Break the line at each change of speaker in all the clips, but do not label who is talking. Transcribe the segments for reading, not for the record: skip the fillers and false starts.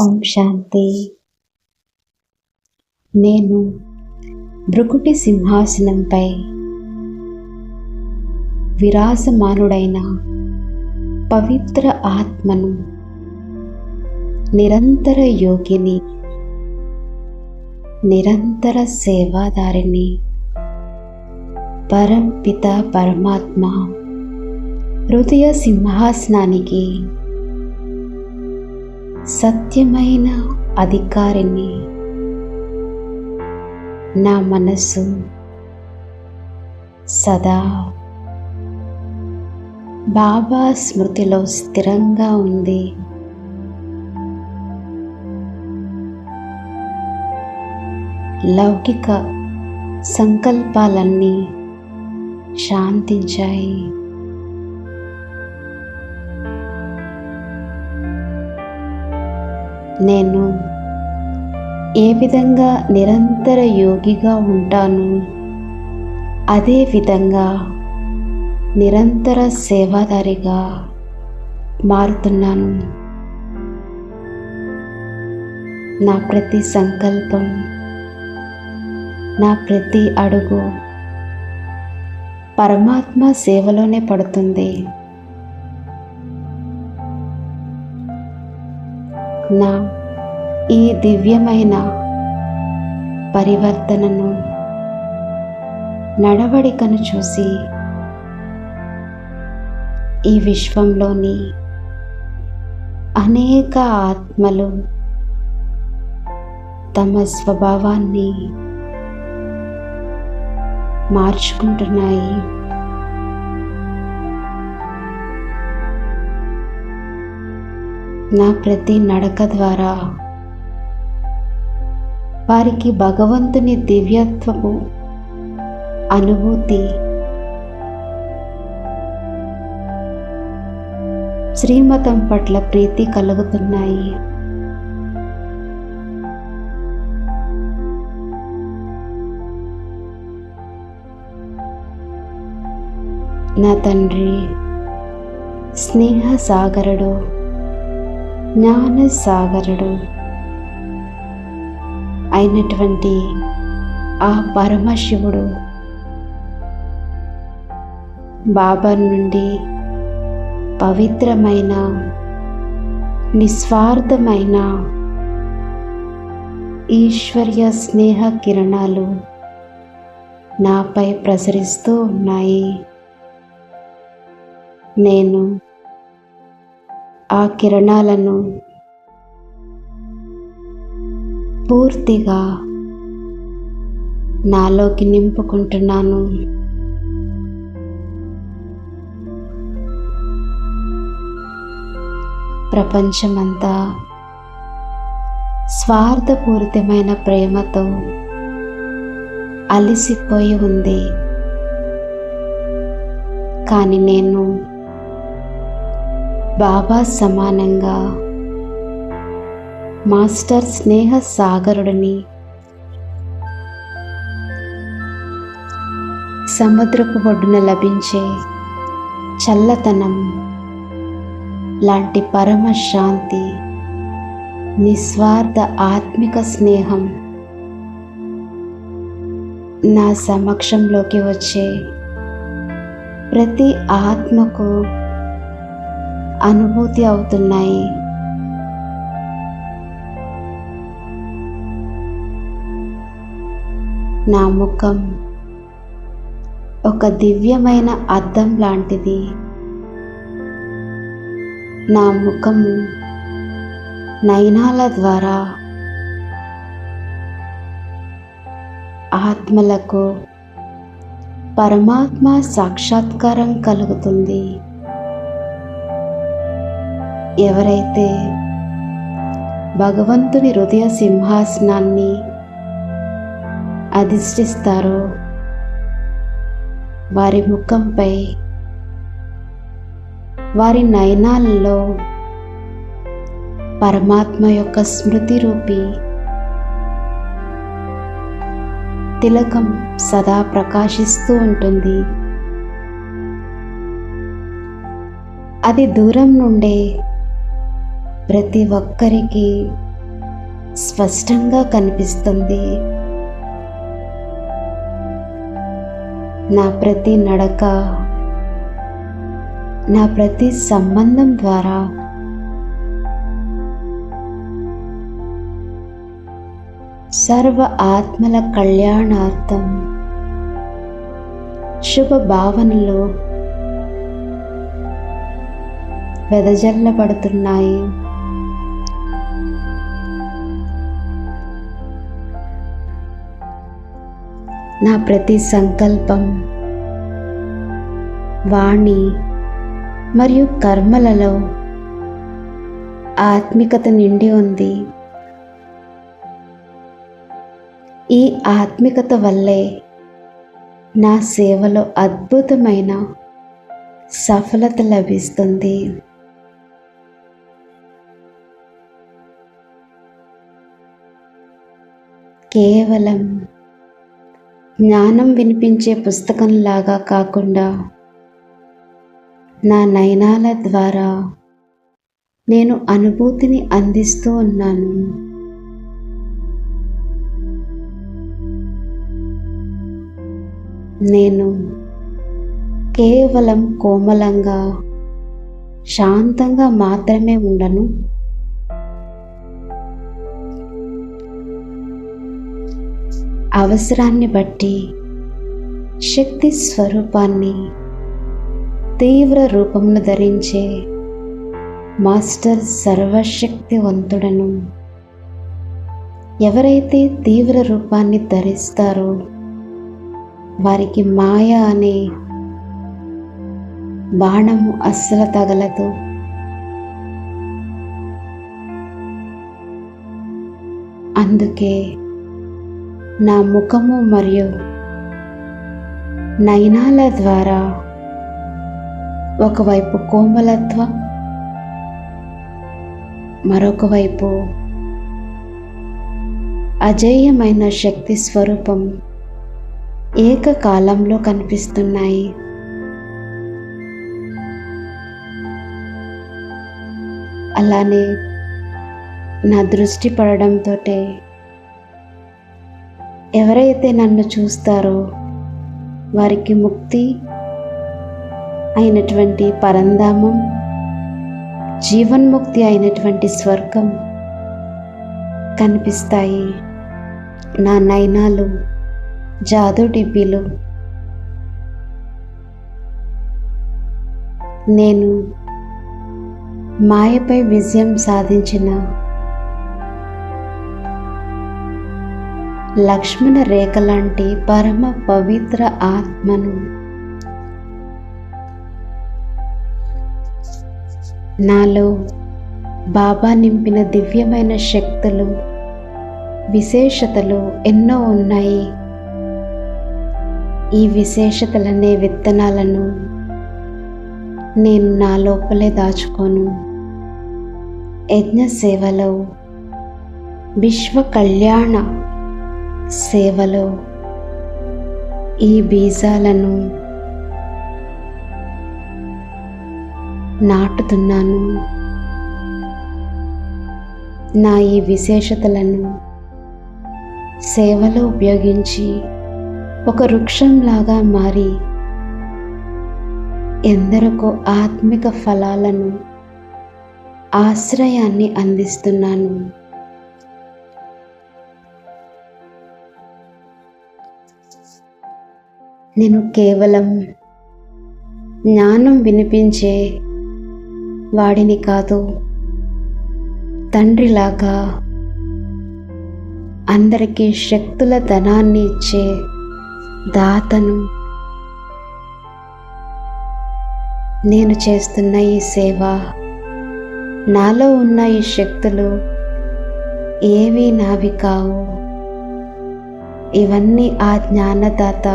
ఓం శాంతి. నేను భృకుటి సింహాసనంపై విరాజమానుడైన పవిత్ర ఆత్మను, నిరంతర యోగిని, నిరంతర సేవాదారిని, పరంపిత పరమాత్మ హృదయ సింహాసనానికి సత్యమైన అధికారిని. నా మనస్సు సదా బాబా స్మృతిలో స్థిరంగా ఉంది. లౌకిక సంకల్పాలన్నీ శాంతించాయి. నేను ఏ విధంగా నిరంతర యోగిగా ఉంటాను, అదే విధంగా నిరంతర సేవాదారిగా మారుతున్నాను. నా ప్రతి సంకల్పం, నా ప్రతి అడుగు పరమాత్మ సేవలోనే పడుతుంది. నా ఈ దివ్యమైన పరివర్తనను, నడవడికను చూసి ఈ విశ్వంలోని అనేక ఆత్మలు తమ స్వభావాన్ని మార్చుకుంటున్నాయి. నా ప్రతి నడక ద్వారా వారికి భగవంతుని దివ్యత్వపు అనుభూతి, శ్రీమతం పట్ల ప్రీతి కలుగుతున్నాయి. నా తండ్రి స్నేహ సాగరుడు, జ్ఞాన సాగరుడు అయినటువంటి ఆ పరమశివుడు బాబా నుండి పవిత్రమైన, నిస్వార్థమైన ఈశ్వర్య స్నేహ కిరణాలు నాపై ప్రసరిస్తూ ఉన్నాయి. నేను ఆ కిరణాలను పూర్తిగా నాలోకి నింపుకుంటున్నాను. ప్రపంచమంతా స్వార్థపూరితమైన ప్రేమతో అలసిపోయి ఉంది. కానీ నేను బాబా సమానంగా మాస్టర్ స్నేహ సాగరుడిని. సముద్రపు ఒడ్డున లభించే చల్లతనం లాంటి పరమ శాంతి, నిస్వార్థ ఆత్మిక స్నేహం నా సమక్షంలోకి వచ్చే ప్రతి ఆత్మకు అనుభూతి అవుతున్నాయి. నా ముఖం ఒక దివ్యమైన అద్దం లాంటిది. నా ముఖము నయనాల ద్వారా ఆత్మలకు పరమాత్మ సాక్షాత్కారం కలుగుతుంది. ఎవరైతే భగవంతుని హృదయ సింహాసనాన్ని అధిష్ఠిస్తారో వారి ముఖంపై, వారి నయనాలలో పరమాత్మ యొక్క స్మృతి రూపి తిలకం సదా ప్రకాశిస్తూ ఉంటుంది. అది దూరం నుండే ప్రతి ఒక్కరికి స్పష్టంగా కనిపిస్తుంది. నా ప్రతి నడక, నా ప్రతి సంబంధం ద్వారా సర్వ ఆత్మల కళ్యాణార్థం శుభ భావనలు వెదజల్లబడుతున్నాయి. నా ప్రతి సంకల్పం, వాణి మరియు కర్మలలో ఆత్మికత నిండి ఉంది. ఈ ఆత్మికత వల్లే నా సేవలో అద్భుతమైన సఫలత లభిస్తుంది. కేవలం జ్ఞానం వినిపించే పుస్తకంలాగా కాకుండా నా నయనాల ద్వారా నేను అనుభూతిని అందిస్తూ ఉన్నాను. నేను కేవలం కోమలంగా, శాంతంగా మాత్రమే ఉండను, అవసరాన్ని బట్టి శక్తి స్వరూపాన్ని తీవ్ర రూపమును ధరించే మాస్టర్ సర్వశక్తివంతుడను. ఎవరైతే తీవ్ర రూపాన్ని ధరిస్తారో వారికి మాయ అనే బాణము అస్సలు తగలదు. అందుకే నా ముఖము మరియు నయనాల ద్వారా ఒకవైపు కోమలత్వం, మరొక వైపు అజేయమైన శక్తి స్వరూపం ఏకకాలంలో కనిపిస్తున్నాయి. అలానే నా దృష్టి పడడంతో ఎవరైతే నన్ను చూస్తారో వారికి ముక్తి అయినటువంటి పరంధామం, జీవన్ముక్తి అయినటువంటి స్వర్గం కనిపిస్తాయి. నా నయనాలు జాదు డిబ్బీలు. నేను మాయపై విజయం సాధించిన లక్ష్మణ రేఖ లాంటి పరమ పవిత్ర ఆత్మను. నాలో బాబా నింపిన దివ్యమైన శక్తులు, విశేషతలు ఎన్నో ఉన్నాయి. ఈ విశేషతలనే విత్తనాలను నేను నా లోపలే దాచుకోను. యజ్ఞ సేవలో, విశ్వ కళ్యాణ సేవలో ఈ బీజాలను నాటుతున్నాను. నా ఈ విశేషతలను సేవలో ఉపయోగించి ఒక వృక్షంలాగా మారి ఎందరికో ఆత్మిక ఫలాలను, ఆశ్రయాన్ని అందిస్తున్నాను. నేను కేవలం జ్ఞానం వినిపించే వాడిని కాదు, తండ్రిలాగా అందరికీ శక్తుల ధనాన్ని ఇచ్చే దాతను. నేను చేస్తున్న ఈ సేవ, నాలో ఉన్న ఈ శక్తులు ఏవి నావి కావు. ఇవన్నీ ఆ జ్ఞానదాత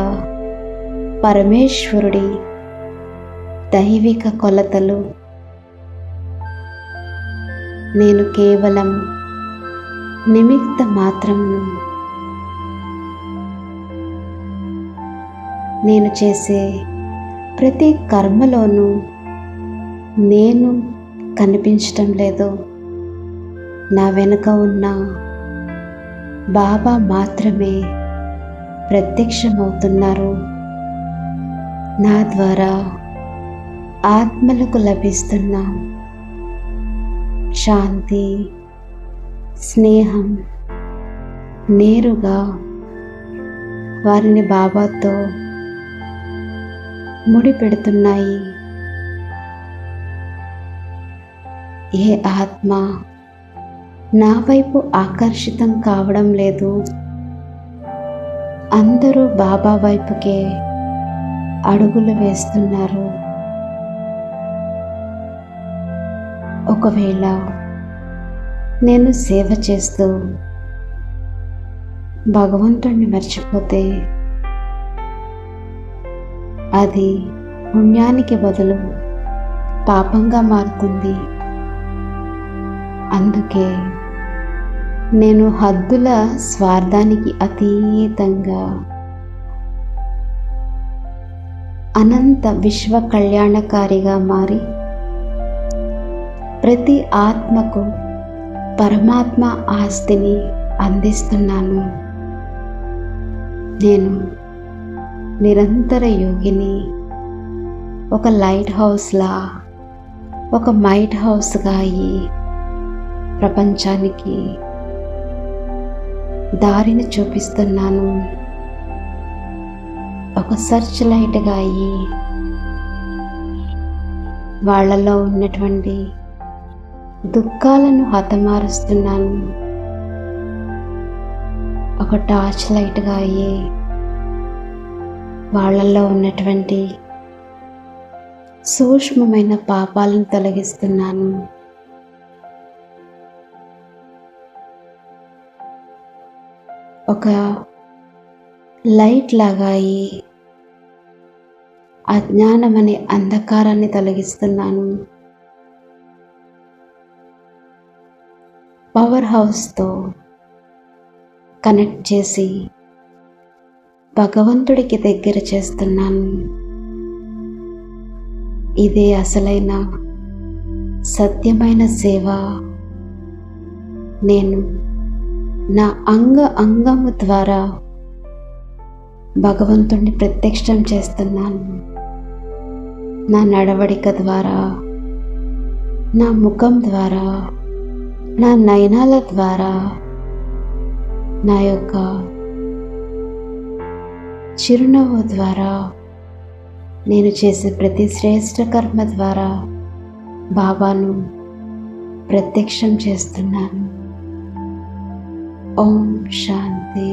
పరమేశ్వరుడి దైవిక కొలతలు. నేను కేవలం నిమిత్త మాత్రమును. నేను చేసే ప్రతి కర్మలోనూ నేను కనిపించటం లేదు. నా వెనుక ఉన్న బాబా మాత్రమే ప్రత్యక్షమవుతున్నారు. నా ద్వారా ఆత్మలకు లభిస్తున్న శాంతి, స్నేహం నేరుగా వారిని బాబాతో ముడిపెడుతున్నాయి. ఏ ఆత్మ నా వైపు ఆకర్షితం కావడం లేదు. అందరూ బాబా వైపుకే అడుగులు వేస్తున్నారు. ఒకవేళ నేను సేవ చేస్తూ భగవంతుణ్ణి మర్చిపోతే అది పుణ్యానికి బదులు పాపంగా మారుతుంది. అందుకే నేను హద్దుల స్వార్థానికి అతీతంగా అనంత విశ్వ కళ్యాణకారిగా మారి ప్రతి ఆత్మకు పరమాత్మ ఆస్తిని అందిస్తున్నాను. నేను నిరంతర యోగిని. ఒక లైట్ హౌస్లా, ఒక మైట్ హౌస్గా అయ్యి ప్రపంచానికి దారిని చూపిస్తున్నాను. ఒక సర్చ్ లైట్గా అయ్యి వాళ్ళలో ఉన్నటువంటి దుఃఖాలను హతమారుస్తున్నాను. ఒక టార్చ్ లైట్గా అయ్యి వాళ్ళల్లో ఉన్నటువంటి సూక్ష్మమైన పాపాలను తొలగిస్తున్నాను. ఒక లైట్ లాగా అయ్యి అజ్ఞానం అనే అంధకారాన్ని తొలగిస్తున్నాను. పవర్ హౌస్తో కనెక్ట్ చేసి భగవంతుడికి దగ్గర చేస్తున్నాను. ఇదే అసలైన సత్యమైన సేవ. నేను నా అంగము ద్వారా భగవంతుణ్ణి ప్రత్యక్షం చేస్తున్నాను. నా నడవడిక ద్వారా, నా ముఖం ద్వారా, నా నయనాల ద్వారా, నా యొక్క చిరునవ్వు ద్వారా, నేను చేసే ప్రతి శ్రేష్ఠ కర్మ ద్వారా బాబాను ప్రత్యక్షం చేస్తున్నాను. ఓం శాంతి.